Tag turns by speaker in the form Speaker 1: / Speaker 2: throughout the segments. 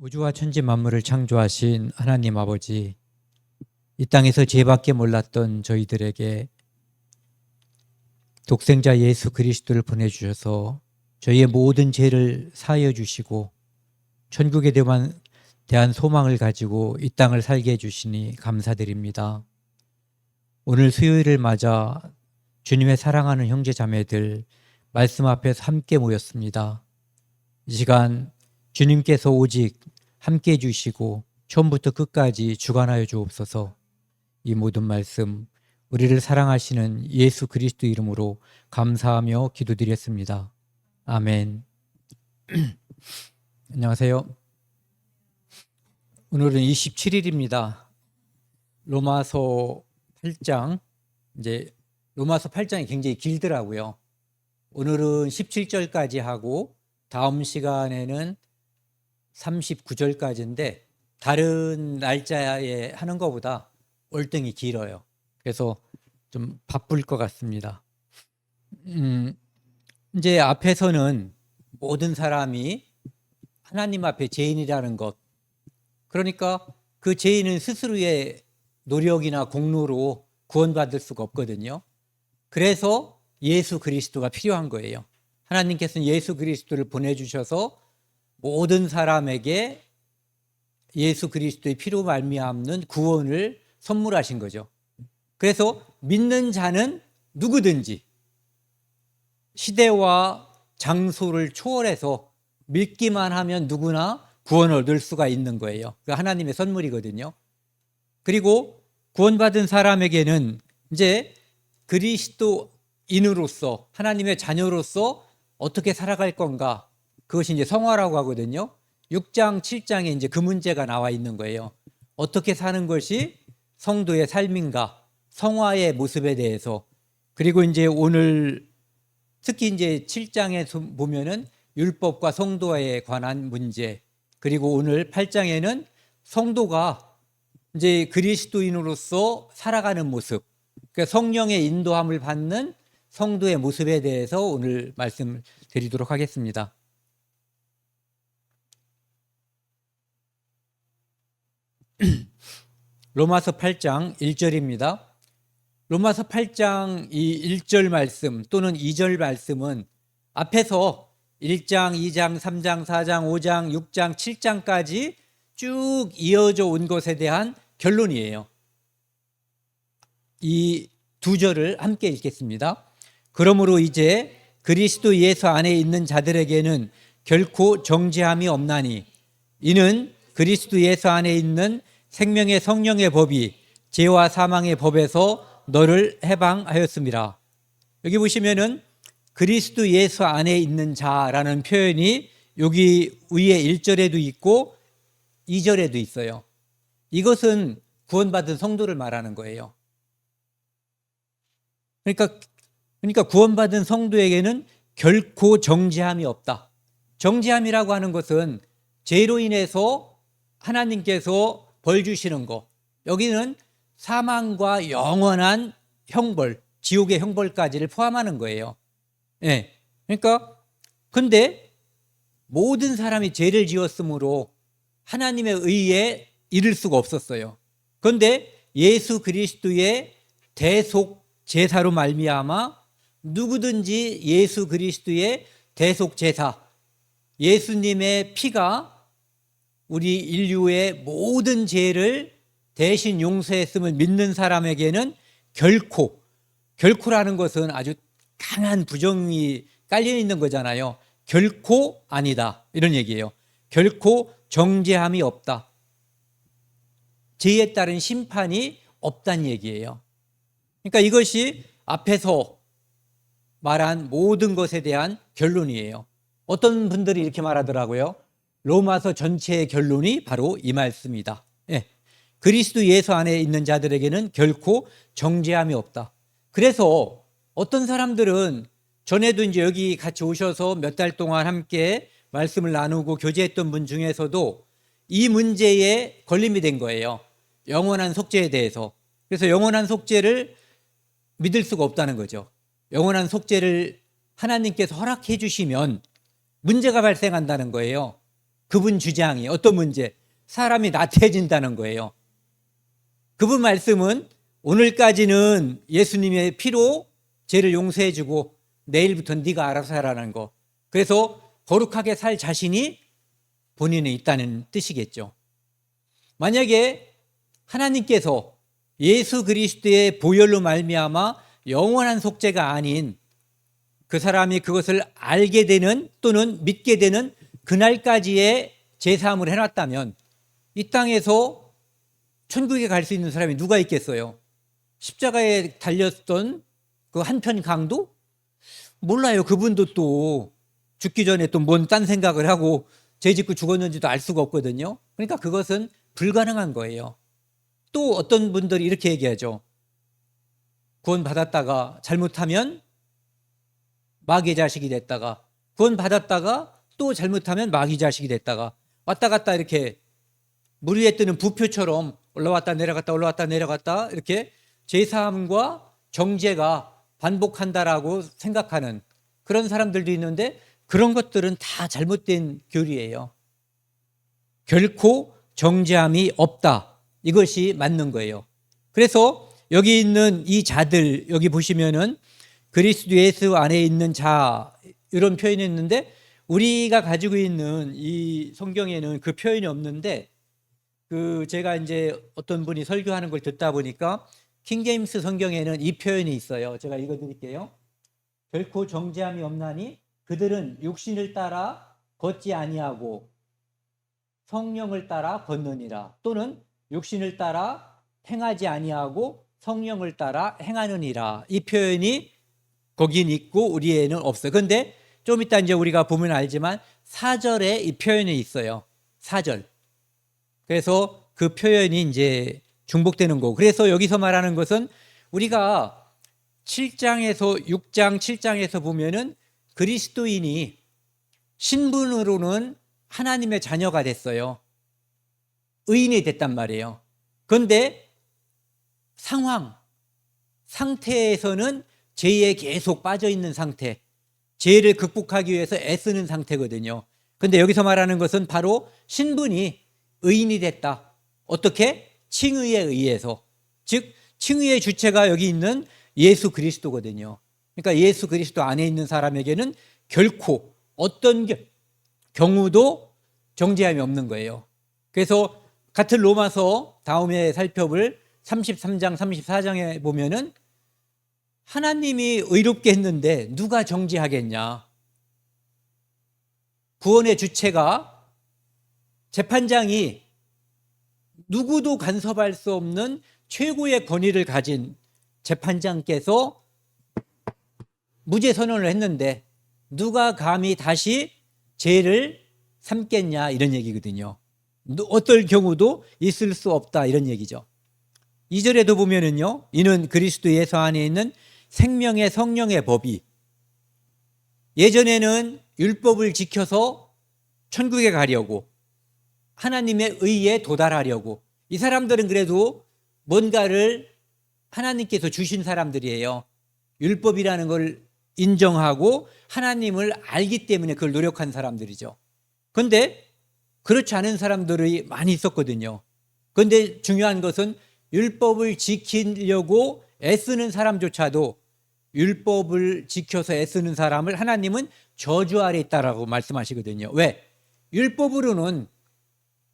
Speaker 1: 우주와 천지 만물을 창조하신 하나님 아버지, 이 땅에서 죄밖에 몰랐던 저희들에게 독생자 예수 그리스도를 보내주셔서 저희의 모든 죄를 사하여 주시고 천국에 대한 소망을 가지고 이 땅을 살게 해주시니 감사드립니다. 오늘 수요일을 맞아 주님의 사랑하는 형제 자매들 말씀 앞에서 함께 모였습니다. 이 시간 주님께서 오직 함께 해주시고 처음부터 끝까지 주관하여 주옵소서. 이 모든 말씀 우리를 사랑하시는 예수 그리스도 이름으로 감사하며 기도드렸습니다. 아멘. 안녕하세요. 오늘은 27일입니다. 로마서 8장, 로마서 8장이 굉장히 길더라고요. 오늘은 17절까지 하고 다음 시간에는 39절까지인데 다른 날짜에 하는 것보다 월등히 길어요. 그래서 좀 바쁠 것 같습니다. 이제 앞에서는 모든 사람이 하나님 앞에 죄인이라는 것, 그러니까 그 죄인은 스스로의 노력이나 공로로 구원받을 수가 없거든요. 그래서 예수 그리스도가 필요한 거예요. 하나님께서는 예수 그리스도를 보내주셔서 모든 사람에게 예수 그리스도의 피로 말미암는 구원을 선물하신 거죠. 그래서 믿는 자는 누구든지 시대와 장소를 초월해서 믿기만 하면 누구나 구원을 얻을 수가 있는 거예요. 그 하나님의 선물이거든요. 그리고 구원받은 사람에게는 이제 그리스도인으로서 하나님의 자녀로서 어떻게 살아갈 건가, 그것이 이제 성화라고 하거든요. 6장, 7장에 이제 그 문제가 나와 있는 거예요. 어떻게 사는 것이 성도의 삶인가, 성화의 모습에 대해서. 그리고 이제 오늘 특히 이제 7장에 보면은 율법과 성도에 관한 문제, 그리고 오늘 8장에는 성도가 이제 그리스도인으로서 살아가는 모습, 그러니까 성령의 인도함을 받는 성도의 모습에 대해서 오늘 말씀을 드리도록 하겠습니다. 로마서 8장 1절입니다. 로마서 8장 이 1절 말씀 또는 2절 말씀은 앞에서 1장, 2장, 3장, 4장, 5장, 6장, 7장까지 쭉 이어져 온 것에 대한 결론이에요. 이 두 절을 함께 읽겠습니다. 그러므로 이제 그리스도 예수 안에 있는 자들에게는 결코 정죄함이 없나니 이는 그리스도 예수 안에 있는 생명의 성령의 법이 죄와 사망의 법에서 너를 해방하였습니다. 여기 보시면은 그리스도 예수 안에 있는 자라는 표현이 여기 위에 1절에도 있고 2절에도 있어요. 이것은 구원받은 성도를 말하는 거예요. 그러니까 구원받은 성도에게는 결코 정죄함이 없다. 정죄함이라고 하는 것은 죄로 인해서 하나님께서 벌 주시는 거, 여기는 사망과 영원한 형벌, 지옥의 형벌까지를 포함하는 거예요. 예. 그러니까 근데 모든 사람이 죄를 지었으므로 하나님의 의에 이를 수가 없었어요. 그런데 예수 그리스도의 대속 제사로 말미암아 누구든지 예수 그리스도의 대속 제사, 예수님의 피가 우리 인류의 모든 죄를 대신 용서했음을 믿는 사람에게는 결코라는 것은 아주 강한 부정이 깔려 있는 거잖아요. 결코 아니다, 이런 얘기예요. 결코 정죄함이 없다. 죄에 따른 심판이 없다는 얘기예요. 그러니까 이것이 앞에서 말한 모든 것에 대한 결론이에요. 어떤 분들이 이렇게 말하더라고요. 로마서 전체의 결론이 바로 이 말씀이다. 예. 그리스도 예수 안에 있는 자들에게는 결코 정죄함이 없다. 그래서 어떤 사람들은 전에도 이제 여기 같이 오셔서 몇 달 동안 함께 말씀을 나누고 교제했던 분 중에서도 이 문제에 걸림이 된 거예요. 영원한 속죄에 대해서. 그래서 영원한 속죄를 믿을 수가 없다는 거죠. 영원한 속죄를 하나님께서 허락해 주시면 문제가 발생한다는 거예요. 그분 주장이 어떤 문제? 사람이 나태해진다는 거예요. 그분 말씀은 오늘까지는 예수님의 피로 죄를 용서해 주고 내일부터는 네가 알아서 하라는 거. 그래서 거룩하게 살 자신이 본인에 있다는 뜻이겠죠. 만약에 하나님께서 예수 그리스도의 보혈로 말미암아 영원한 속죄가 아닌 그 사람이 그것을 알게 되는 또는 믿게 되는 그날까지의 제사함을 해놨다면 이 땅에서 천국에 갈 수 있는 사람이 누가 있겠어요? 십자가에 달렸던 그 한편 강도? 몰라요. 그분도 또 죽기 전에 또 뭔 딴 생각을 하고 죄 짓고 죽었는지도 알 수가 없거든요. 그러니까 그것은 불가능한 거예요. 또 어떤 분들이 이렇게 얘기하죠. 구원 받았다가 잘못하면 마귀의 자식이 됐다가, 구원 받았다가 또 잘못하면 마귀 자식이 됐다가, 왔다 갔다 이렇게 물 위에 뜨는 부표처럼 올라왔다 내려갔다 올라왔다 내려갔다 이렇게 죄사함과 정죄가 반복한다라고 생각하는 그런 사람들도 있는데, 그런 것들은 다 잘못된 교리예요. 결코 정죄함이 없다. 이것이 맞는 거예요. 그래서 여기 있는 이 자들, 여기 보시면은 그리스도 예수 안에 있는 자, 이런 표현이 있는데 우리가 가지고 있는 이 성경에는 그 표현이 없는데, 제가 이제 어떤 분이 설교하는 걸 듣다 보니까 킹제임스 성경에는 이 표현이 있어요. 제가 읽어드릴게요. 결코 정죄함이 없나니 그들은 육신을 따라 걷지 아니하고 성령을 따라 걷느니라. 또는 육신을 따라 행하지 아니하고 성령을 따라 행하느니라. 이 표현이 거긴 있고 우리에는 없어요. 그런데 좀 이따 이제 우리가 보면 알지만 4절에 이 표현이 있어요. 4절. 그래서 그 표현이 이제 중복되는 거고. 그래서 여기서 말하는 것은 우리가 7장에서 6장, 7장에서 보면은 그리스도인이 신분으로는 하나님의 자녀가 됐어요. 의인이 됐단 말이에요. 그런데 상태에서는 죄에 계속 빠져 있는 상태, 죄를 극복하기 위해서 애쓰는 상태거든요. 그런데 여기서 말하는 것은 바로 신분이 의인이 됐다. 어떻게? 칭의에 의해서. 즉 칭의의 주체가 여기 있는 예수 그리스도거든요. 그러니까 예수 그리스도 안에 있는 사람에게는 결코 어떤 경우도 정죄함이 없는 거예요. 그래서 같은 로마서 다음에 살펴볼 33장, 34장에 보면은 하나님이 의롭게 했는데 누가 정죄하겠냐? 구원의 주체가 재판장이 누구도 간섭할 수 없는 최고의 권위를 가진 재판장께서 무죄 선언을 했는데 누가 감히 다시 죄를 삼겠냐, 이런 얘기거든요. 어떨 경우도 있을 수 없다, 이런 얘기죠. 2절에도 보면은요, 이는 그리스도 예수 안에 있는 생명의 성령의 법이, 예전에는 율법을 지켜서 천국에 가려고 하나님의 의에 도달하려고, 이 사람들은 그래도 뭔가를 하나님께서 주신 사람들이에요. 율법이라는 걸 인정하고 하나님을 알기 때문에 그걸 노력한 사람들이죠. 그런데 그렇지 않은 사람들이 많이 있었거든요. 그런데 중요한 것은 율법을 지키려고 애쓰는 사람조차도, 율법을 지켜서 애쓰는 사람을 하나님은 저주 아래 있다라고 말씀하시거든요. 왜? 율법으로는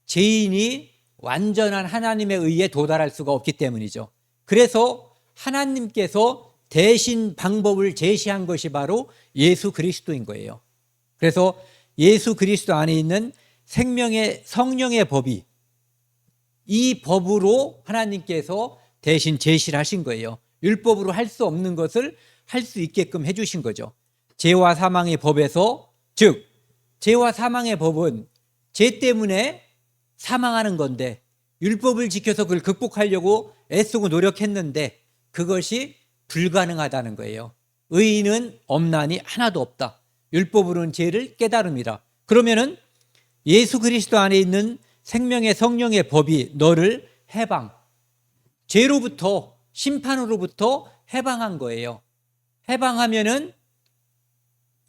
Speaker 1: 죄인이 완전한 하나님의 의에 도달할 수가 없기 때문이죠. 그래서 하나님께서 대신 방법을 제시한 것이 바로 예수 그리스도인 거예요. 그래서 예수 그리스도 안에 있는 생명의 성령의 법이, 이 법으로 하나님께서 대신 제시를 하신 거예요. 율법으로 할 수 없는 것을 할 수 있게끔 해주신 거죠. 죄와 사망의 법에서, 즉 죄와 사망의 법은 죄 때문에 사망하는 건데 율법을 지켜서 그걸 극복하려고 애쓰고 노력했는데 그것이 불가능하다는 거예요. 의인은 없나니 하나도 없다. 율법으로는 죄를 깨달음이라. 그러면은 예수 그리스도 안에 있는 생명의 성령의 법이 너를 죄로부터, 심판으로부터 해방한 거예요. 해방하면은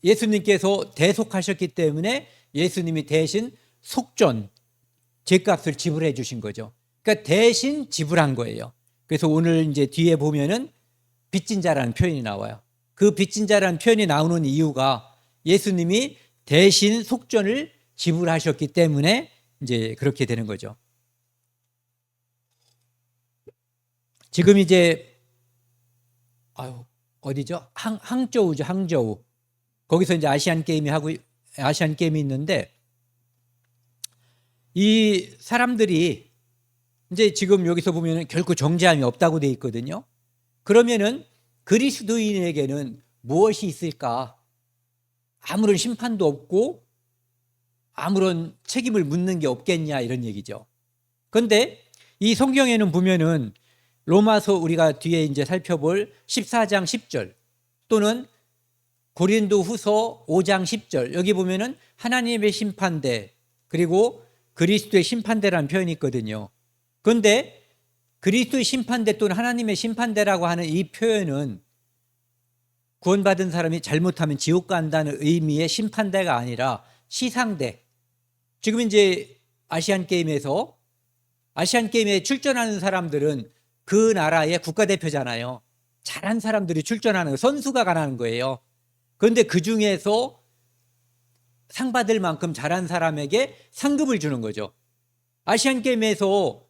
Speaker 1: 예수님께서 대속하셨기 때문에 예수님이 대신 속전, 죄값을 지불해 주신 거죠. 그러니까 대신 지불한 거예요. 그래서 오늘 이제 뒤에 보면은 빚진 자라는 표현이 나와요. 그 빚진 자라는 표현이 나오는 이유가 예수님이 대신 속전을 지불하셨기 때문에 이제 그렇게 되는 거죠. 지금 이제 어디죠? 항저우죠, 항저우. 거기서 이제 아시안 게임이 있는데 이 사람들이 이제 지금 여기서 보면은 결코 정죄함이 없다고 돼 있거든요. 그러면은 그리스도인에게는 무엇이 있을까? 아무런 심판도 없고 아무런 책임을 묻는 게 없겠냐 이런 얘기죠. 그런데 이 성경에는 보면은 로마서 우리가 뒤에 이제 살펴볼 14장 10절 또는 고린도 후서 5장 10절 여기 보면은 하나님의 심판대 그리고 그리스도의 심판대라는 표현이 있거든요. 그런데 그리스도의 심판대 또는 하나님의 심판대라고 하는 이 표현은 구원받은 사람이 잘못하면 지옥 간다는 의미의 심판대가 아니라 시상대. 지금 이제 아시안 게임에 출전하는 사람들은 그 나라의 국가대표잖아요. 잘한 사람들이 출전하는 선수가 가는 거예요. 그런데 그 중에서 상 받을 만큼 잘한 사람에게 상급을 주는 거죠. 아시안 게임에서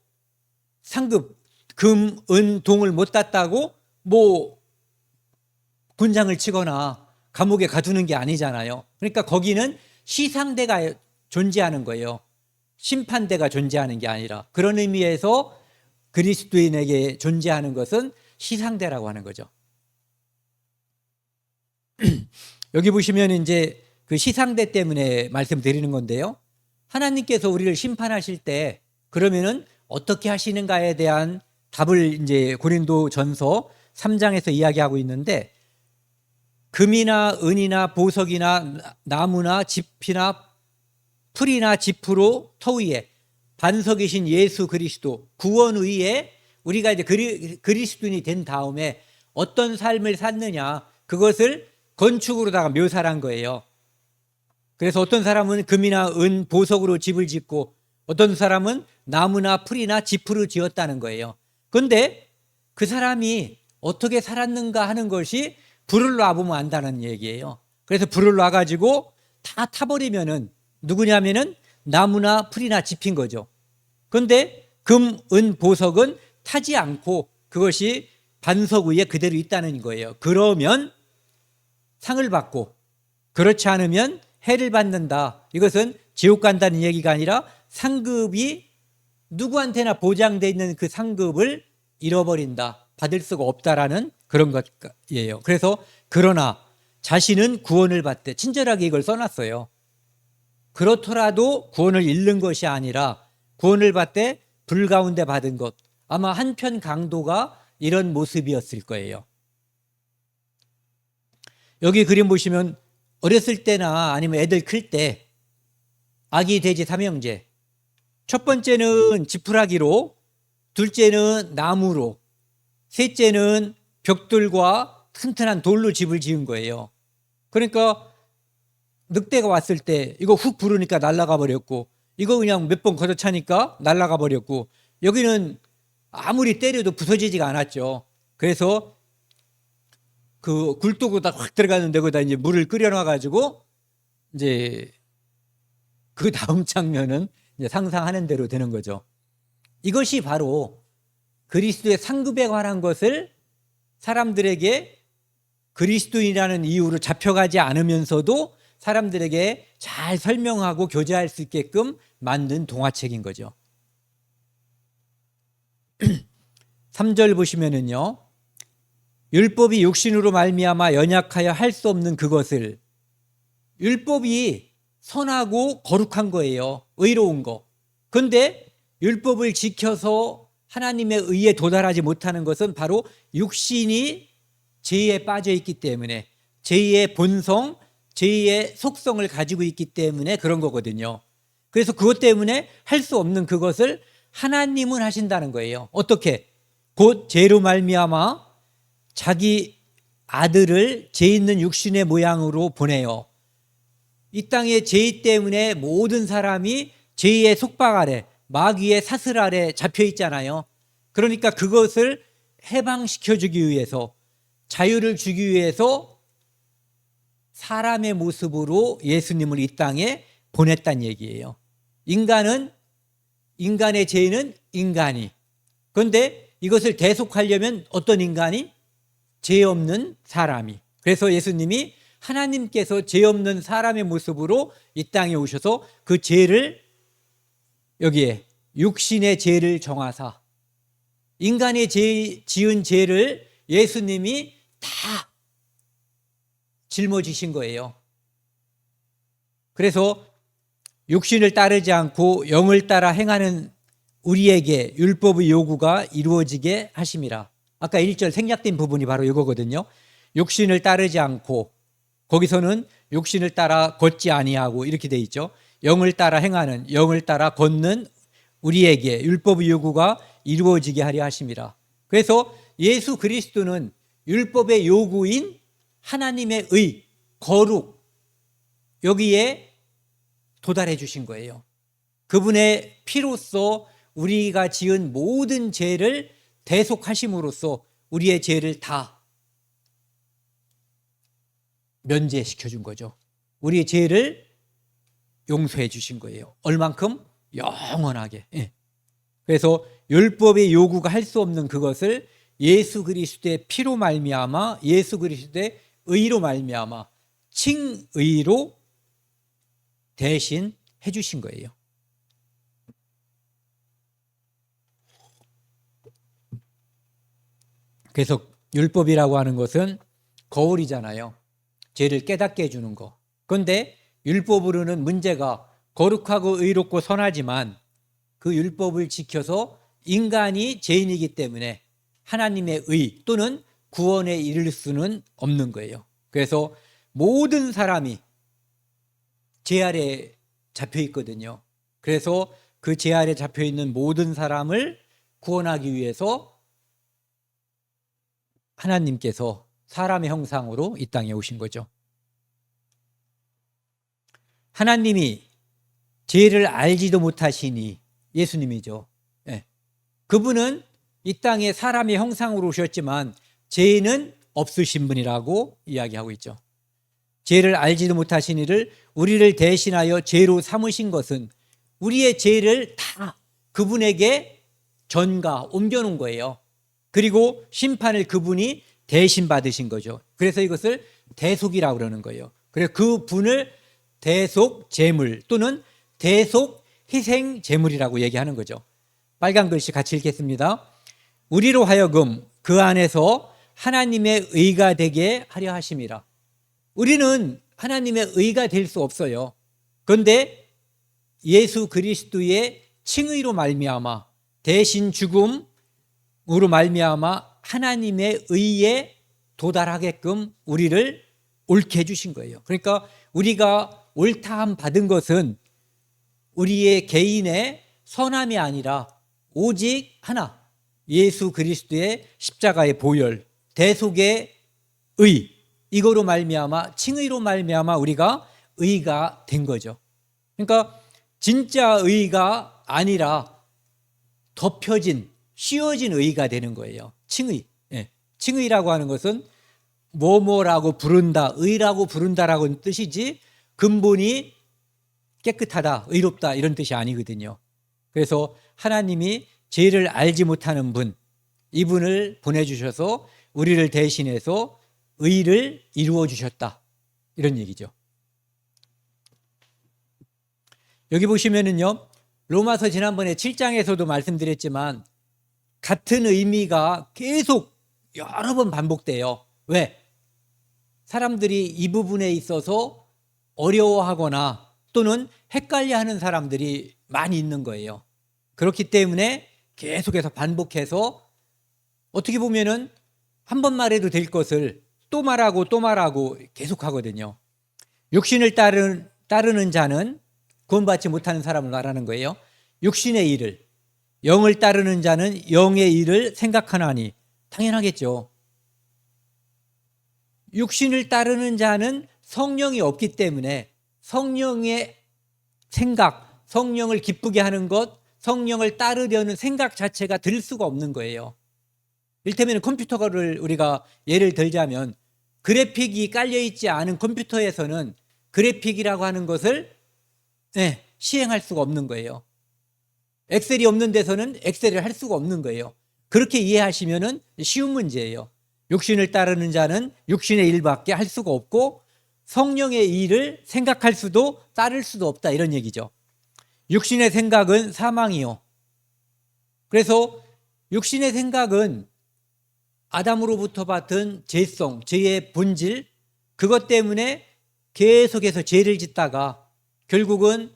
Speaker 1: 상급 금, 은, 동을 못 땄다고 뭐 군장을 치거나 감옥에 가두는 게 아니잖아요. 그러니까 거기는 시상대가 존재하는 거예요. 심판대가 존재하는 게 아니라 그런 의미에서 그리스도인에게 존재하는 것은 시상대라고 하는 거죠. 여기 보시면 이제 그 시상대 때문에 말씀드리는 건데요. 하나님께서 우리를 심판하실 때 그러면은 어떻게 하시는가에 대한 답을 이제 고린도전서 3장에서 이야기하고 있는데 금이나 은이나 보석이나 나무나 짚이나 풀이나 짚으로 터위에 반석이신 예수 그리스도 구원 위에 우리가 이제 그리스도인이 된 다음에 어떤 삶을 샀느냐 그것을 건축으로다가 묘사를 한 거예요. 그래서 어떤 사람은 금이나 은, 보석으로 집을 짓고 어떤 사람은 나무나 풀이나 짚으로 지었다는 거예요. 그런데 그 사람이 어떻게 살았는가 하는 것이 불을 놔보면 안다는 얘기예요. 그래서 불을 놔가지고 다 타버리면은 누구냐면은 나무나 풀이나 짚인 거죠. 그런데 금, 은, 보석은 타지 않고 그것이 반석 위에 그대로 있다는 거예요. 그러면 상을 받고 그렇지 않으면 해를 받는다. 이것은 지옥 간다는 얘기가 아니라 상급이 누구한테나 보장되어 있는 그 상급을 잃어버린다. 받을 수가 없다라는 그런 것이에요. 그래서 그러나 자신은 구원을 받되 친절하게 이걸 써놨어요. 그렇더라도 구원을 잃는 것이 아니라 구원을 받되 불 가운데 받은 것. 아마 한편 강도가 이런 모습이었을 거예요. 여기 그림 보시면 어렸을 때나 아니면 애들 클 때 아기 돼지 삼형제 첫 번째는 지푸라기로 둘째는 나무로 셋째는 벽돌과 튼튼한 돌로 집을 지은 거예요. 그러니까 늑대가 왔을 때 이거 훅 부르니까 날아가 버렸고 이거 그냥 몇 번 걷어차니까 날아가 버렸고 여기는 아무리 때려도 부서지지가 않았죠. 그래서 그 굴뚝으로 확 들어가는데 거기다 이제 물을 끓여놔가지고 이제 그 다음 장면은 이제 상상하는 대로 되는 거죠. 이것이 바로 그리스도의 상급에 관한 것을 사람들에게 그리스도인이라는 이유로 잡혀가지 않으면서도 사람들에게 잘 설명하고 교제할 수 있게끔 만든 동화책인 거죠. 3절 보시면은요. 율법이 육신으로 말미암아 연약하여 할 수 없는 그것을 율법이 선하고 거룩한 거예요. 의로운 거. 그런데 율법을 지켜서 하나님의 의에 도달하지 못하는 것은 바로 육신이 죄에 빠져 있기 때문에 죄의 본성, 죄의 속성을 가지고 있기 때문에 그런 거거든요. 그래서 그것 때문에 할 수 없는 그것을 하나님은 하신다는 거예요. 어떻게? 곧 죄로 말미암아 자기 아들을 죄 있는 육신의 모양으로 보내요. 이 땅에 죄 때문에 모든 사람이 죄의 속박 아래, 마귀의 사슬 아래 잡혀 있잖아요. 그러니까 그것을 해방시켜 주기 위해서, 자유를 주기 위해서 사람의 모습으로 예수님을 이 땅에 보냈다는 얘기예요. 인간의 죄는 인간이. 그런데 이것을 대속하려면 어떤 인간이? 죄 없는 사람이. 그래서 예수님이 하나님께서 죄 없는 사람의 모습으로 이 땅에 오셔서 그 죄를, 여기에 육신의 죄를 정하사, 인간의 지은 죄를 예수님이 다 짊어지신 거예요. 그래서 육신을 따르지 않고 영을 따라 행하는 우리에게 율법의 요구가 이루어지게 하심이라. 아까 1절 생략된 부분이 바로 이거거든요. 육신을 따르지 않고, 거기서는 육신을 따라 걷지 아니하고 이렇게 돼 있죠. 영을 따라 행하는, 영을 따라 걷는 우리에게 율법의 요구가 이루어지게 하려 하심이라. 그래서 예수 그리스도는 율법의 요구인 하나님의 의, 거룩, 여기에 도달해 주신 거예요. 그분의 피로써 우리가 지은 모든 죄를 대속하심으로써 우리의 죄를 다 면제시켜 준 거죠. 우리의 죄를 용서해 주신 거예요. 얼만큼? 영원하게. 그래서 율법의 요구가 할 수 없는 그것을 예수 그리스도의 피로 말미암아, 예수 그리스도의 의로 말미암아 칭의로 대신 해주신 거예요. 그래서 율법이라고 하는 것은 거울이잖아요. 죄를 깨닫게 해주는 거. 그런데 율법으로는 문제가, 거룩하고 의롭고 선하지만 그 율법을 지켜서 인간이 죄인이기 때문에 하나님의 의 또는 구원에 이를 수는 없는 거예요. 그래서 모든 사람이 죄 아래 잡혀 있거든요. 그래서 그 죄 아래 잡혀 있는 모든 사람을 구원하기 위해서 하나님께서 사람의 형상으로 이 땅에 오신 거죠. 하나님이 죄를 알지도 못하시니, 예수님이죠. 그분은 이 땅에 사람의 형상으로 오셨지만 죄는 없으신 분이라고 이야기하고 있죠. 죄를 알지도 못하신 이를 우리를 대신하여 죄로 삼으신 것은 우리의 죄를 다 그분에게 전가 옮겨놓은 거예요. 그리고 심판을 그분이 대신 받으신 거죠. 그래서 이것을 대속이라고 그러는 거예요. 그래서 그 분을 대속 제물 또는 대속 희생 제물이라고 얘기하는 거죠. 빨간 글씨 같이 읽겠습니다. 우리로 하여금 그 안에서 하나님의 의가 되게 하려 하심이라. 우리는 하나님의 의가 될 수 없어요. 그런데 예수 그리스도의 칭의로 말미암아, 대신 죽음으로 말미암아 하나님의 의에 도달하게끔 우리를 옳게 해주신 거예요. 그러니까 우리가 옳다함 받은 것은 우리의 개인의 선함이 아니라 오직 하나, 예수 그리스도의 십자가의 보혈, 대속의 의, 이거로 말미암아, 칭의로 말미암아 우리가 의가 된 거죠. 그러니까 진짜 의가 아니라 덮여진, 씌워진 의가 되는 거예요. 칭의. 칭의라고 하는 것은 뭐뭐라고 부른다, 의라고 부른다라고 뜻이지 근본이 깨끗하다, 의롭다 이런 뜻이 아니거든요. 그래서 하나님이 죄를 알지 못하는 분, 이분을 보내주셔서 우리를 대신해서 의를 이루어 주셨다, 이런 얘기죠. 여기 보시면은요, 로마서 지난번에 7장에서도 말씀드렸지만 같은 의미가 계속 여러 번 반복돼요. 왜? 사람들이 이 부분에 있어서 어려워하거나 또는 헷갈려하는 사람들이 많이 있는 거예요. 그렇기 때문에 계속해서 반복해서 어떻게 보면은 한 번 말해도 될 것을 또 말하고 또 말하고 계속하거든요. 육신을 따르는 자는 구원받지 못하는 사람을 말하는 거예요. 육신의 일을, 영을 따르는 자는 영의 일을 생각하나니, 당연하겠죠. 육신을 따르는 자는 성령이 없기 때문에 성령의 생각, 성령을 기쁘게 하는 것, 성령을 따르려는 생각 자체가 들 수가 없는 거예요. 이를테면 컴퓨터를 우리가 예를 들자면 그래픽이 깔려있지 않은 컴퓨터에서는 그래픽이라고 하는 것을 시행할 수가 없는 거예요. 엑셀이 없는 데서는 엑셀을 할 수가 없는 거예요. 그렇게 이해하시면 쉬운 문제예요. 육신을 따르는 자는 육신의 일밖에 할 수가 없고 성령의 일을 생각할 수도 따를 수도 없다, 이런 얘기죠. 육신의 생각은 사망이요. 그래서 육신의 생각은 아담으로부터 받은 죄성, 죄의 본질, 그것 때문에 계속해서 죄를 짓다가 결국은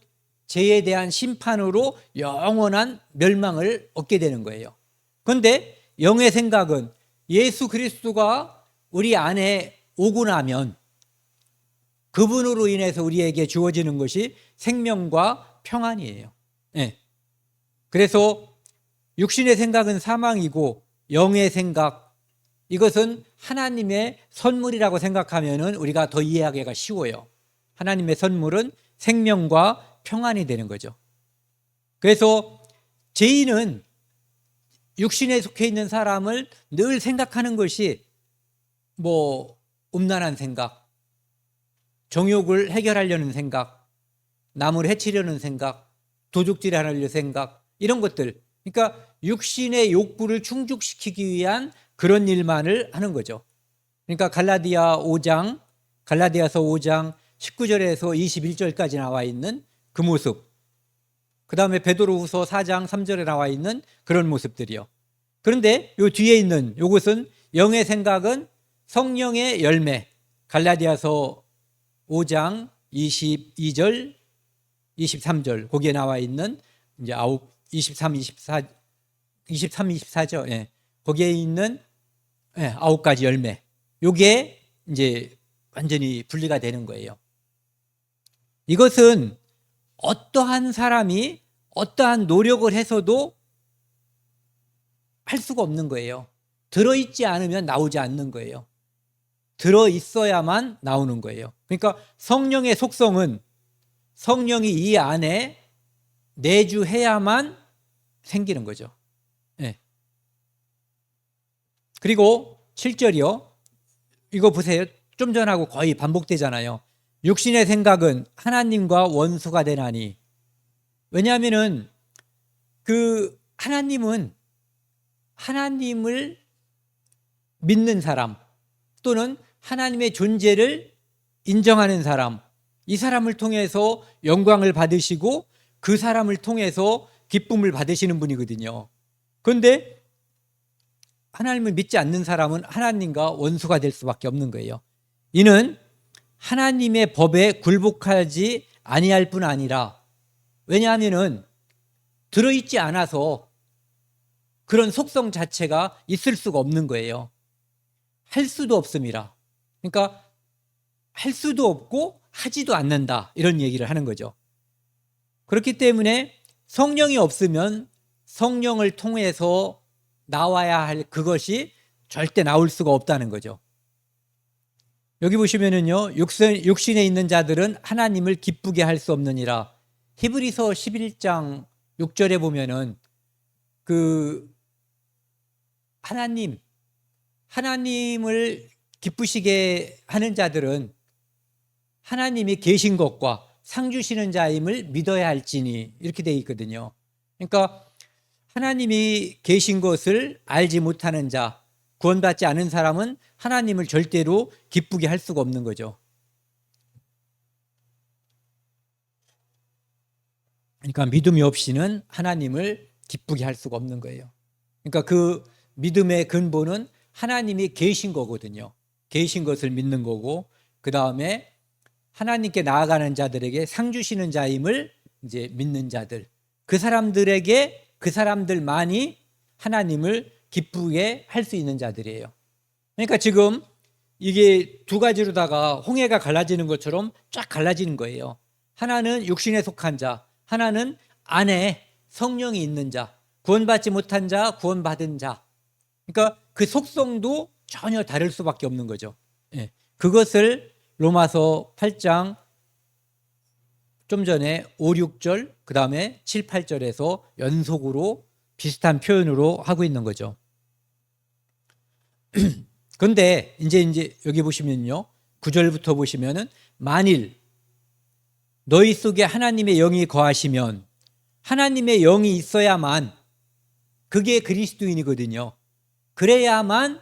Speaker 1: 죄에 대한 심판으로 영원한 멸망을 얻게 되는 거예요. 그런데 영의 생각은 예수 그리스도가 우리 안에 오고 나면 그분으로 인해서 우리에게 주어지는 것이 생명과 평안이에요. 그래서 육신의 생각은 사망이고 영의 생각, 이것은 하나님의 선물이라고 생각하면 우리가 더 이해하기가 쉬워요. 하나님의 선물은 생명과 평안이 되는 거죠. 그래서 죄인은 육신에 속해 있는 사람을 늘 생각하는 것이 음란한 생각, 정욕을 해결하려는 생각, 남을 해치려는 생각, 도둑질하려는 생각, 이런 것들. 그러니까 육신의 욕구를 충족시키기 위한 그런 일만을 하는 거죠. 그러니까 갈라디아서 5장 19절에서 21절까지 나와 있는 그 모습, 그 다음에 베드로후서 4장 3절에 나와 있는 그런 모습들이요. 그런데 요 뒤에 있는 요것은 영의 생각은 성령의 열매, 갈라디아서 5장 22절, 23절 거기에 나와 있는 이제 23, 24죠. 거기에 있는 9가지 열매. 요게 이제 완전히 분리가 되는 거예요. 이것은 어떠한 사람이 어떠한 노력을 해서도 할 수가 없는 거예요. 들어있지 않으면 나오지 않는 거예요. 들어있어야만 나오는 거예요. 그러니까 성령의 속성은 성령이 이 안에 내주해야만 생기는 거죠. 그리고 7절이요. 이거 보세요. 좀 전하고 거의 반복되잖아요. 육신의 생각은 하나님과 원수가 되나니. 왜냐하면은 하나님은 하나님을 믿는 사람 또는 하나님의 존재를 인정하는 사람, 이 사람을 통해서 영광을 받으시고 그 사람을 통해서 기쁨을 받으시는 분이거든요. 그런데 하나님을 믿지 않는 사람은 하나님과 원수가 될 수밖에 없는 거예요. 이는 하나님의 법에 굴복하지 아니할 뿐 아니라, 왜냐하면은 들어있지 않아서 그런 속성 자체가 있을 수가 없는 거예요. 할 수도 없습니다. 그러니까 할 수도 없고 하지도 않는다, 이런 얘기를 하는 거죠. 그렇기 때문에 성령이 없으면 성령을 통해서 나와야 할 그것이 절대 나올 수가 없다는 거죠. 여기 보시면은요, 육신에 있는 자들은 하나님을 기쁘게 할 수 없느니라. 히브리서 11장 6절에 보면은 하나님을 기쁘시게 하는 자들은 하나님이 계신 것과 상 주시는 자임을 믿어야 할지니, 이렇게 되어 있거든요. 그러니까 하나님이 계신 것을 알지 못하는 자, 구원받지 않은 사람은 하나님을 절대로 기쁘게 할 수가 없는 거죠. 그러니까 믿음이 없이는 하나님을 기쁘게 할 수가 없는 거예요. 그러니까 그 믿음의 근본은 하나님이 계신 거거든요. 계신 것을 믿는 거고, 그 다음에 하나님께 나아가는 자들에게 상 주시는 자임을 이제 믿는 자들, 그 사람들만이 하나님을 기쁘게 할 수 있는 자들이에요. 그러니까 지금 이게 두 가지로다가 홍해가 갈라지는 것처럼 쫙 갈라지는 거예요. 하나는 육신에 속한 자, 하나는 안에 성령이 있는 자, 구원받지 못한 자, 구원받은 자. 그러니까 그 속성도 전혀 다를 수밖에 없는 거죠. 그것을 로마서 8장 좀 전에 5, 6절, 그 다음에 7, 8절에서 연속으로 비슷한 표현으로 하고 있는 거죠. 그런데 이제 여기 보시면요. 9절부터 보시면은 만일 너희 속에 하나님의 영이 거하시면, 하나님의 영이 있어야만 그게 그리스도인이거든요. 그래야만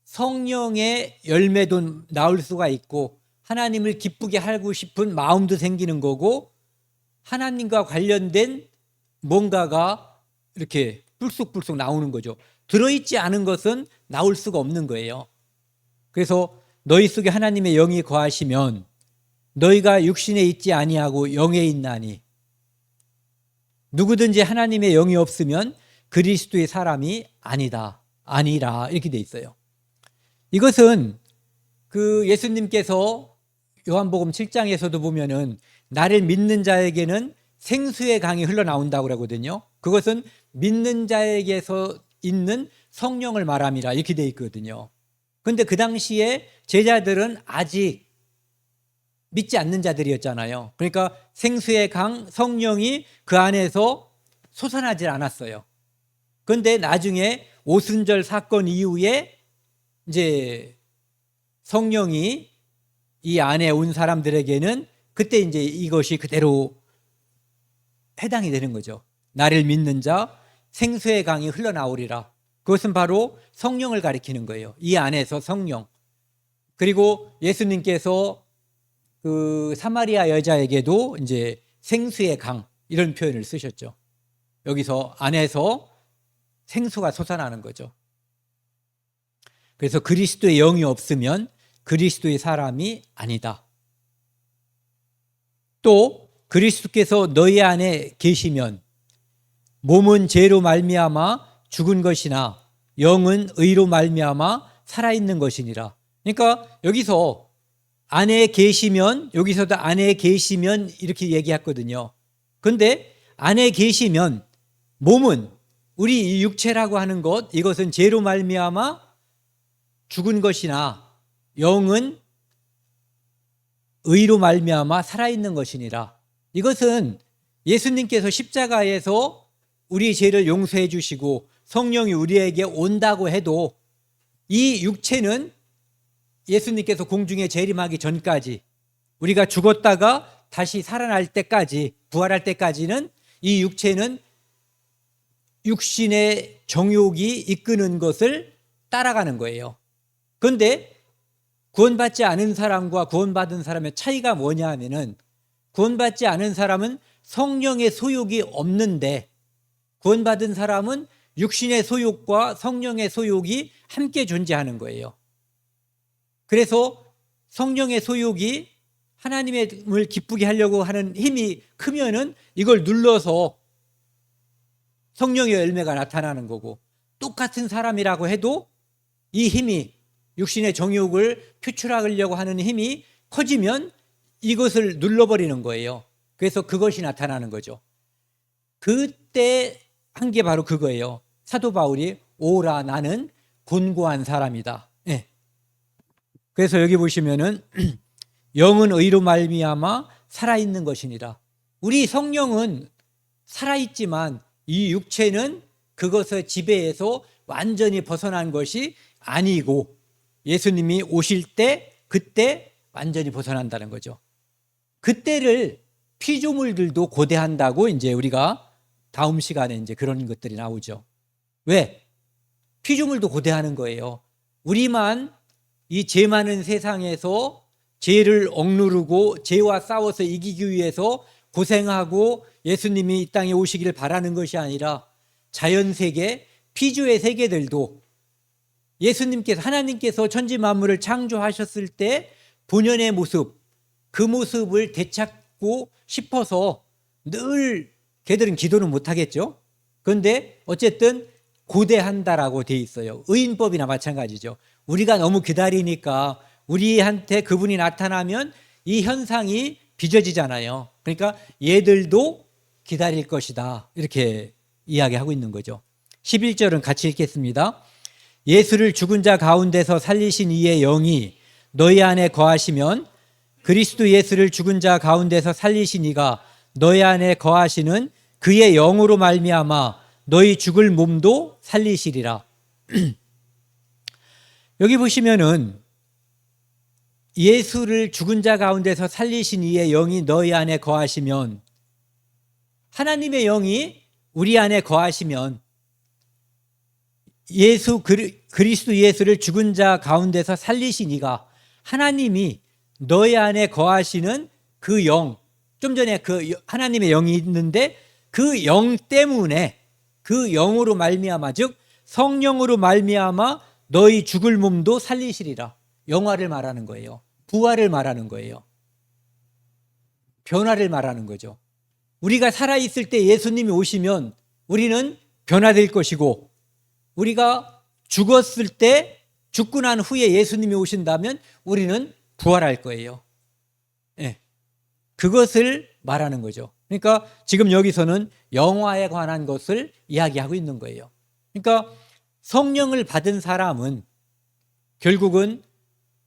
Speaker 1: 성령의 열매도 나올 수가 있고 하나님을 기쁘게 하고 싶은 마음도 생기는 거고 하나님과 관련된 뭔가가 이렇게 불쑥불쑥 나오는 거죠. 들어있지 않은 것은 나올 수가 없는 거예요. 그래서 너희 속에 하나님의 영이 거하시면 너희가 육신에 있지 아니하고 영에 있나니, 누구든지 하나님의 영이 없으면 그리스도의 사람이 아니라 이렇게 돼 있어요. 이것은 그 예수님께서 요한복음 7장에서도 보면은 나를 믿는 자에게는 생수의 강이 흘러나온다고 그러거든요. 그것은 믿는 자에게서 있는 성령을 말함이라 이렇게 돼 있거든요. 그런데 그 당시에 제자들은 아직 믿지 않는 자들이었잖아요. 그러니까 생수의 강 성령이 그 안에서 솟아나질 않았어요. 그런데 나중에 오순절 사건 이후에 이제 성령이 이 안에 온 사람들에게는 그때 이제 이것이 그대로 해당이 되는 거죠. 나를 믿는 자 생수의 강이 흘러나오리라. 그것은 바로 성령을 가리키는 거예요. 이 안에서 성령. 그리고 예수님께서 그 사마리아 여자에게도 이제 생수의 강 이런 표현을 쓰셨죠. 여기서 안에서 생수가 솟아나는 거죠. 그래서 그리스도의 영이 없으면 그리스도의 사람이 아니다. 또 그리스도께서 너희 안에 계시면 몸은 죄로 말미암아 죽은 것이나 영은 의로 말미암아 살아있는 것이니라. 그러니까 여기서 안에 계시면, 여기서도 안에 계시면 이렇게 얘기했거든요. 그런데 안에 계시면 몸은, 우리 이 육체라고 하는 것, 이것은 죄로 말미암아 죽은 것이나 영은 의로 말미암아 살아있는 것이니라. 이것은 예수님께서 십자가에서 우리 죄를 용서해 주시고 성령이 우리에게 온다고 해도 이 육체는 예수님께서 공중에 재림하기 전까지, 우리가 죽었다가 다시 살아날 때까지, 부활할 때까지는 이 육체는 육신의 정욕이 이끄는 것을 따라가는 거예요. 그런데 구원받지 않은 사람과 구원받은 사람의 차이가 뭐냐 하면은, 구원받지 않은 사람은 성령의 소욕이 없는데 구원받은 사람은 육신의 소욕과 성령의 소욕이 함께 존재하는 거예요. 그래서 성령의 소욕이 하나님을 기쁘게 하려고 하는 힘이 크면은 이걸 눌러서 성령의 열매가 나타나는 거고, 똑같은 사람이라고 해도 이 힘이, 육신의 정욕을 표출하려고 하는 힘이 커지면 이것을 눌러버리는 거예요. 그래서 그것이 나타나는 거죠. 그때 한 게 바로 그거예요. 사도 바울이 오라 나는 곤고한 사람이다. 네. 그래서 여기 보시면은 영은 의로 말미암아 살아있는 것이니라. 우리 성령은 살아있지만 이 육체는 그것의 지배에서 완전히 벗어난 것이 아니고 예수님이 오실 때 그때 완전히 벗어난다는 거죠. 그때를 피조물들도 고대한다고 이제 우리가 다음 시간에 이제 그런 것들이 나오죠. 왜? 피조물도 고대하는 거예요. 우리만 이 죄 많은 세상에서 죄를 억누르고 죄와 싸워서 이기기 위해서 고생하고 예수님이 이 땅에 오시기를 바라는 것이 아니라 자연세계, 피조의 세계들도 예수님께서, 하나님께서 천지 만물을 창조하셨을 때 본연의 모습, 그 모습을 되찾고 싶어서 늘 걔들은 기도는 못하겠죠. 그런데 어쨌든 고대한다라고 돼 있어요. 의인법이나 마찬가지죠. 우리가 너무 기다리니까 우리한테 그분이 나타나면 이 현상이 빚어지잖아요. 그러니까 얘들도 기다릴 것이다, 이렇게 이야기하고 있는 거죠. 11절은 같이 읽겠습니다. 예수를 죽은 자 가운데서 살리신 이의 영이 너희 안에 거하시면 그리스도 예수를 죽은 자 가운데서 살리신 이가 너희 안에 거하시는 그의 영으로 말미암아 너희 죽을 몸도 살리시리라. 여기 보시면은 예수를 죽은 자 가운데서 살리신 이의 영이 너희 안에 거하시면, 하나님의 영이 우리 안에 거하시면, 그리스도 예수를 죽은 자 가운데서 살리신 이가, 하나님이 너희 안에 거하시는 그 영, 좀 전에 그 하나님의 영이 있는데 그 영 때문에, 그 영으로 말미암아, 즉 성령으로 말미암아 너희 죽을 몸도 살리시리라. 영화를 말하는 거예요. 부활을 말하는 거예요. 변화를 말하는 거죠. 우리가 살아있을 때 예수님이 오시면 우리는 변화될 것이고, 우리가 죽었을 때, 죽고 난 후에 예수님이 오신다면 우리는 부활할 거예요. 네. 그것을 말하는 거죠. 그러니까 지금 여기서는 영화에 관한 것을 이야기하고 있는 거예요. 그러니까 성령을 받은 사람은 결국은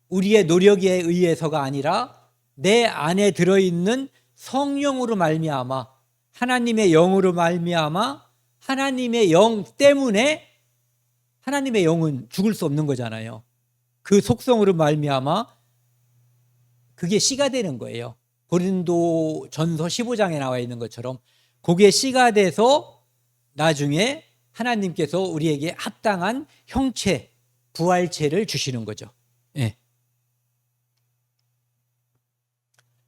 Speaker 1: 우리의 노력에 의해서가 아니라 내 안에 들어있는 성령으로 말미암아, 하나님의 영으로 말미암아, 하나님의 영 때문에, 하나님의 영은 죽을 수 없는 거잖아요. 그 속성으로 말미암아 그게 씨가 되는 거예요. 고린도전서 15장에 나와 있는 것처럼 그게 씨가 돼서 나중에 하나님께서 우리에게 합당한 형체, 부활체를 주시는 거죠. 예.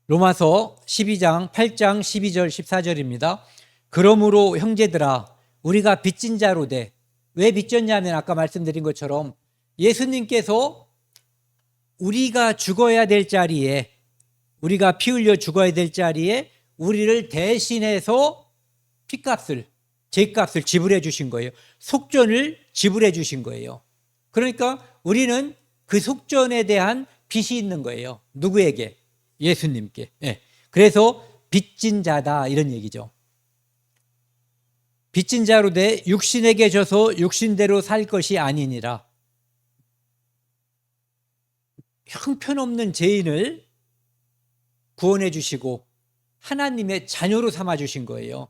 Speaker 1: 로마서 12장 8장 12절 14절입니다. 그러므로 형제들아, 우리가 빚진 자로 돼. 왜 빚졌냐면 아까 말씀드린 것처럼 예수님께서 우리가 죽어야 될 자리에, 우리가 피 흘려 죽어야 될 자리에 우리를 대신해서 피값을, 죄값을 지불해 주신 거예요. 속전을 지불해 주신 거예요. 그러니까 우리는 그 속전에 대한 빚이 있는 거예요. 누구에게? 예수님께. 네. 그래서 빚진 자다, 이런 얘기죠. 빚진 자로 돼 육신에게 져서 육신대로 살 것이 아니니라. 형편없는 죄인을 구원해 주시고 하나님의 자녀로 삼아 주신 거예요.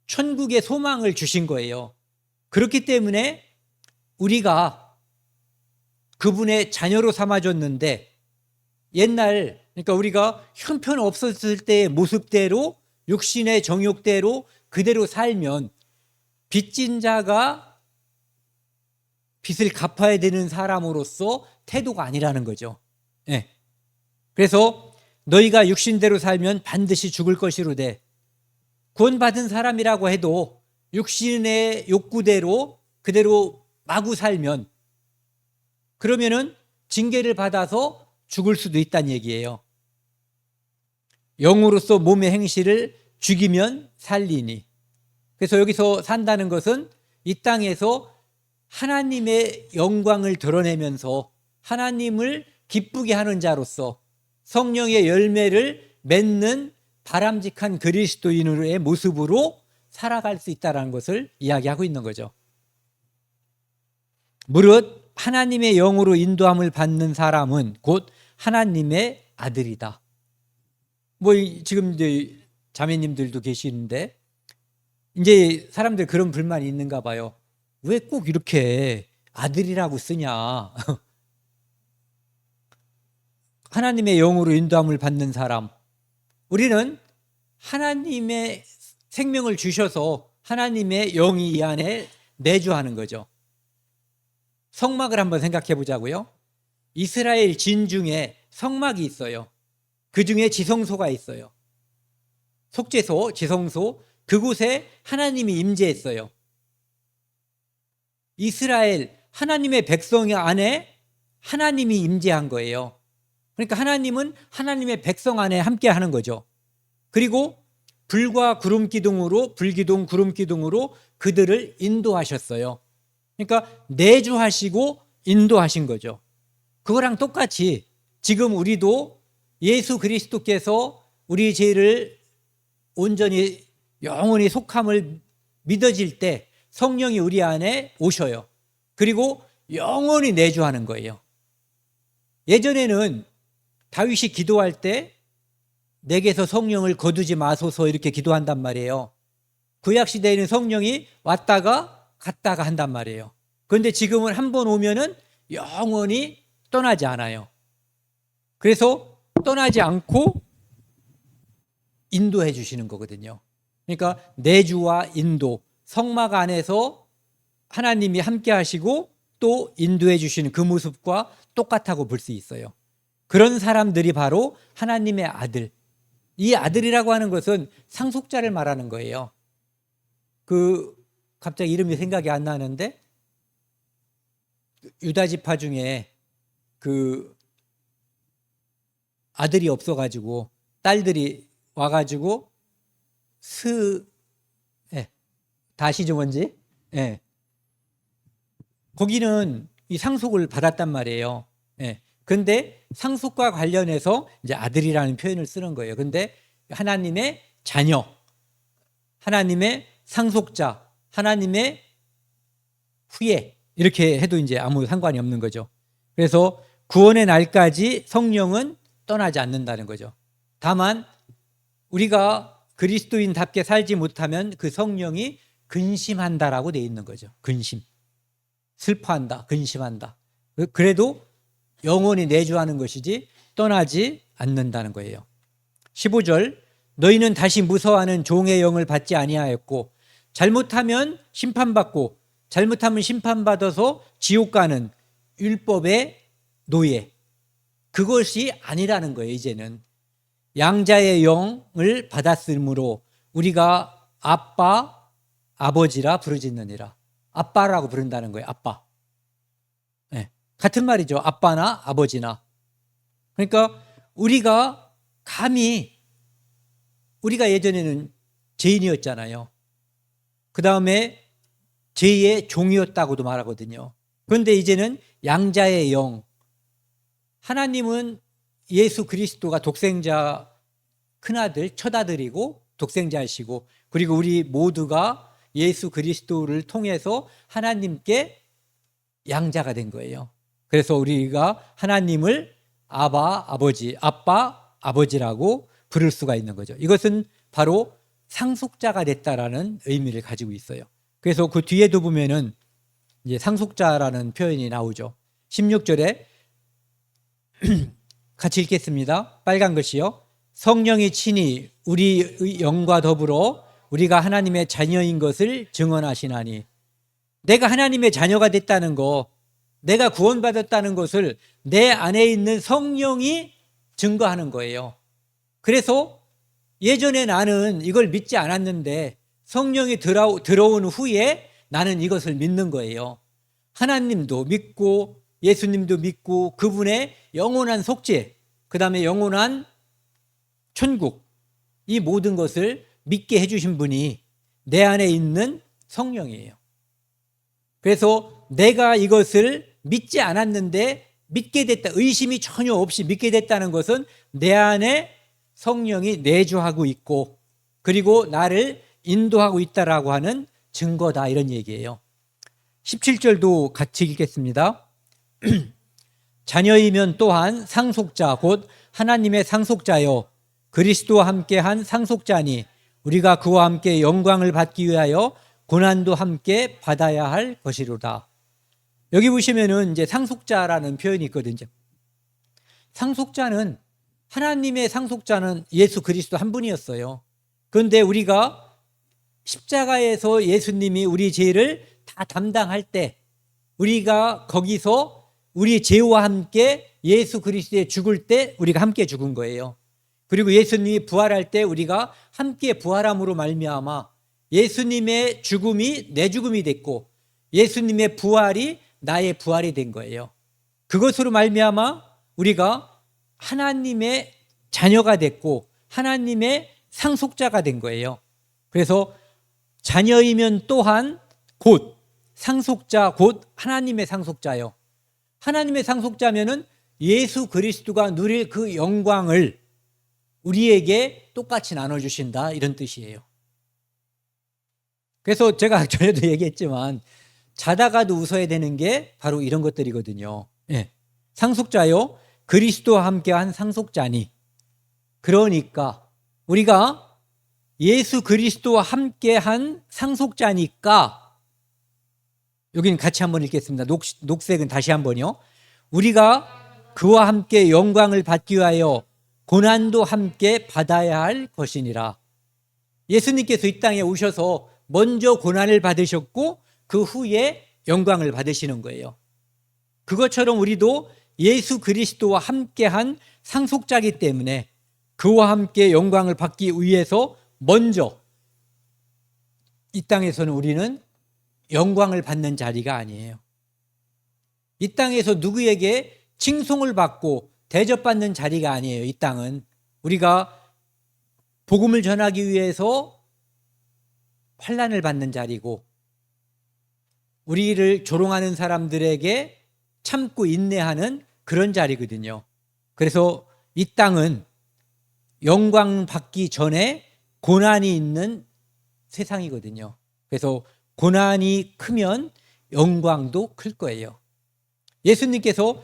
Speaker 1: 천국의 소망을 주신 거예요. 그렇기 때문에 우리가 그분의 자녀로 삼아줬는데, 옛날, 그러니까 우리가 형편 없었을 때의 모습대로, 육신의 정욕대로 그대로 살면 빚진 자가 빚을 갚아야 되는 사람으로서 태도가 아니라는 거죠. 네. 그래서 너희가 육신대로 살면 반드시 죽을 것이로되, 구원받은 사람이라고 해도 육신의 욕구대로 그대로 마구 살면, 그러면은 징계를 받아서 죽을 수도 있다는 얘기예요. 영으로서 몸의 행실을 죽이면 살리니. 그래서 여기서 산다는 것은 이 땅에서 하나님의 영광을 드러내면서 하나님을 기쁘게 하는 자로서 성령의 열매를 맺는 바람직한 그리스도인의 모습으로 살아갈 수 있다는 것을 이야기하고 있는 거죠. 무릇 하나님의 영으로 인도함을 받는 사람은 곧 하나님의 아들이다. 지금 이제 자매님들도 계시는데 이제 사람들 그런 불만이 있는가 봐요. 왜 꼭 이렇게 아들이라고 쓰냐? 하나님의 영으로 인도함을 받는 사람, 우리는 하나님의 생명을 주셔서 하나님의 영이 이 안에 내주하는 거죠. 성막을 한번 생각해 보자고요. 이스라엘 진 중에 성막이 있어요. 그 중에 지성소가 있어요. 속죄소, 지성소, 그곳에 하나님이 임재했어요. 이스라엘, 하나님의 백성 안에 하나님이 임재한 거예요. 그러니까 하나님은 하나님의 백성 안에 함께 하는 거죠. 그리고 불과 구름 기둥으로, 불기둥, 구름 기둥으로 그들을 인도하셨어요. 그러니까 내주하시고 인도하신 거죠. 그거랑 똑같이 지금 우리도 예수 그리스도께서 우리 죄를 온전히 영원히 속함을 믿어질 때 성령이 우리 안에 오셔요. 그리고 영원히 내주하는 거예요. 예전에는 다윗이 기도할 때 내게서 성령을 거두지 마소서 이렇게 기도한단 말이에요. 구약 시대에는 성령이 왔다가 갔다가 한단 말이에요. 그런데 지금은 한 번 오면은 영원히 떠나지 않아요. 그래서 떠나지 않고 인도해 주시는 거거든요. 그러니까 내주와 인도, 성막 안에서 하나님이 함께 하시고 또 인도해 주시는 그 모습과 똑같다고 볼 수 있어요. 그런 사람들이 바로 하나님의 아들. 이 아들이라고 하는 것은 상속자를 말하는 거예요. 갑자기 이름이 생각이 안 나는데 유다 지파 중에 아들이 없어가지고 딸들이 와가지고 다시 좀 뭔지 거기는 이 상속을 받았단 말이에요. 근데 상속과 관련해서 이제 아들이라는 표현을 쓰는 거예요. 근데 하나님의 자녀, 하나님의 상속자, 하나님의 후예 이렇게 해도 이제 아무 상관이 없는 거죠. 그래서 구원의 날까지 성령은 떠나지 않는다는 거죠. 다만 우리가 그리스도인답게 살지 못하면 그 성령이 근심한다라고 돼 있는 거죠. 근심. 슬퍼한다, 근심한다. 그래도 영원히 내주하는 것이지 떠나지 않는다는 거예요. 15절 너희는 다시 무서워하는 종의 영을 받지 아니하였고 잘못하면 심판받고 잘못하면 심판받아서 지옥 가는 율법의 노예 그것이 아니라는 거예요. 이제는 양자의 영을 받았으므로 우리가 아빠, 아버지라 부르짖느니라. 아빠라고 부른다는 거예요. 아빠. 같은 말이죠. 아빠나 아버지나. 그러니까 우리가 예전에는 죄인이었잖아요. 그 다음에 죄의 종이었다고도 말하거든요. 그런데 이제는 양자의 영. 하나님은 예수 그리스도가 독생자 큰아들, 첫아들이고 독생자이시고 그리고 우리 모두가 예수 그리스도를 통해서 하나님께 양자가 된 거예요. 그래서 우리가 하나님을 아빠, 아버지라고 부를 수가 있는 거죠. 이것은 바로 상속자가 됐다라는 의미를 가지고 있어요. 그래서 그 뒤에도 보면은 이제 상속자라는 표현이 나오죠. 16절에 같이 읽겠습니다. 빨간 글씨요. 성령이 친히 우리의 영과 더불어 우리가 하나님의 자녀인 것을 증언하시나니 내가 하나님의 자녀가 됐다는 거, 내가 구원받았다는 것을 내 안에 있는 성령이 증거하는 거예요. 그래서 예전에 나는 이걸 믿지 않았는데 성령이 들어온 후에 나는 이것을 믿는 거예요. 하나님도 믿고 예수님도 믿고 그분의 영원한 속죄, 그 다음에 영원한 천국, 이 모든 것을 믿게 해주신 분이 내 안에 있는 성령이에요. 그래서 내가 이것을 믿지 않았는데 믿게 됐다, 의심이 전혀 없이 믿게 됐다는 것은 내 안에 성령이 내주하고 있고 그리고 나를 인도하고 있다라고 하는 증거다, 이런 얘기예요. 17절도 같이 읽겠습니다. 자녀이면 또한 상속자 곧 하나님의 상속자여 그리스도와 함께한 상속자니 우리가 그와 함께 영광을 받기 위하여 고난도 함께 받아야 할 것이로다. 여기 보시면은 이제 상속자라는 표현이 있거든요. 상속자는 하나님의 상속자는 예수 그리스도 한 분이었어요. 그런데 우리가 십자가에서 예수님이 우리 죄를 다 담당할 때 우리가 거기서 우리 죄와 함께 예수 그리스도에 죽을 때 우리가 함께 죽은 거예요. 그리고 예수님이 부활할 때 우리가 함께 부활함으로 말미암아 예수님의 죽음이 내 죽음이 됐고 예수님의 부활이 나의 부활이 된 거예요. 그것으로 말미암아 우리가 하나님의 자녀가 됐고 하나님의 상속자가 된 거예요. 그래서 자녀이면 또한 곧 상속자 곧 하나님의 상속자요. 하나님의 상속자면은 예수 그리스도가 누릴 그 영광을 우리에게 똑같이 나눠주신다, 이런 뜻이에요. 그래서 제가 전에도 얘기했지만 자다가도 웃어야 되는 게 바로 이런 것들이거든요. 상속자요 그리스도와 함께한 상속자니. 그러니까 우리가 예수 그리스도와 함께한 상속자니까, 여기는 같이 한번 읽겠습니다. 녹색은 다시 한번요. 우리가 그와 함께 영광을 받기 위하여 고난도 함께 받아야 할 것이니라. 예수님께서 이 땅에 오셔서 먼저 고난을 받으셨고 그 후에 영광을 받으시는 거예요. 그것처럼 우리도 예수 그리스도와 함께한 상속자이기 때문에 그와 함께 영광을 받기 위해서 먼저, 이 땅에서는 우리는 영광을 받는 자리가 아니에요. 이 땅에서 누구에게 칭송을 받고 대접받는 자리가 아니에요. 이 땅은 우리가 복음을 전하기 위해서 환난을 받는 자리고, 우리를 조롱하는 사람들에게 참고 인내하는 그런 자리거든요. 그래서 이 땅은 영광 받기 전에 고난이 있는 세상이거든요. 그래서 고난이 크면 영광도 클 거예요. 예수님께서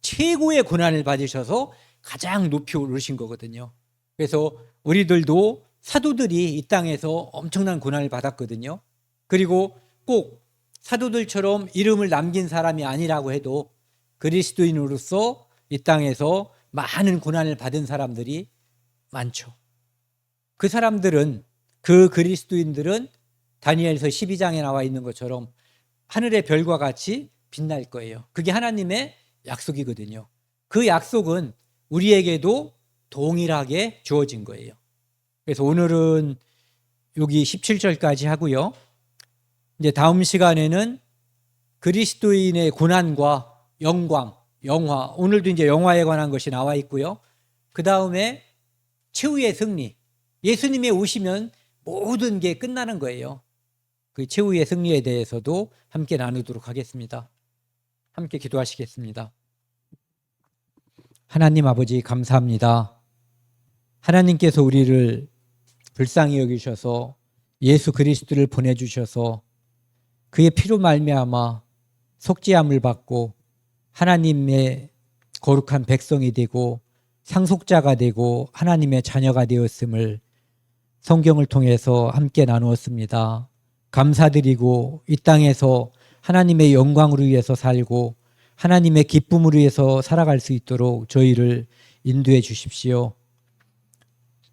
Speaker 1: 최고의 고난을 받으셔서 가장 높이 오르신 거거든요. 그래서 우리들도, 사도들이 이 땅에서 엄청난 고난을 받았거든요. 그리고 꼭 사도들처럼 이름을 남긴 사람이 아니라고 해도 그리스도인으로서 이 땅에서 많은 고난을 받은 사람들이 많죠. 그 사람들은, 그 그리스도인들은 다니엘서 12장에 나와 있는 것처럼 하늘의 별과 같이 빛날 거예요. 그게 하나님의 약속이거든요. 그 약속은 우리에게도 동일하게 주어진 거예요. 그래서 오늘은 여기 17절까지 하고요. 이제 다음 시간에는 그리스도인의 고난과 영광, 영화, 오늘도 이제 영화에 관한 것이 나와 있고요. 그 다음에 최후의 승리, 예수님이 오시면 모든 게 끝나는 거예요. 그 최후의 승리에 대해서도 함께 나누도록 하겠습니다. 함께 기도하시겠습니다. 하나님 아버지, 감사합니다. 하나님께서 우리를 불쌍히 여기셔서 예수 그리스도를 보내주셔서 그의 피로 말미암아 속죄함을 받고 하나님의 거룩한 백성이 되고 상속자가 되고 하나님의 자녀가 되었음을 성경을 통해서 함께 나누었습니다. 감사드리고 이 땅에서 하나님의 영광을 위해서 살고 하나님의 기쁨을 위해서 살아갈 수 있도록 저희를 인도해 주십시오.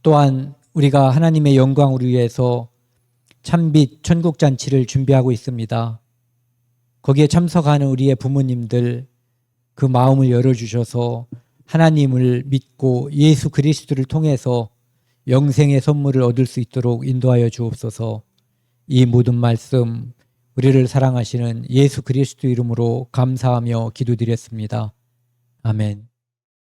Speaker 1: 또한 우리가 하나님의 영광을 위해서 참빛 천국잔치를 준비하고 있습니다. 거기에 참석하는 우리의 부모님들, 그 마음을 열어주셔서 하나님을 믿고 예수 그리스도를 통해서 영생의 선물을 얻을 수 있도록 인도하여 주옵소서. 이 모든 말씀 우리를 사랑하시는 예수 그리스도 이름으로 감사하며 기도드렸습니다. 아멘.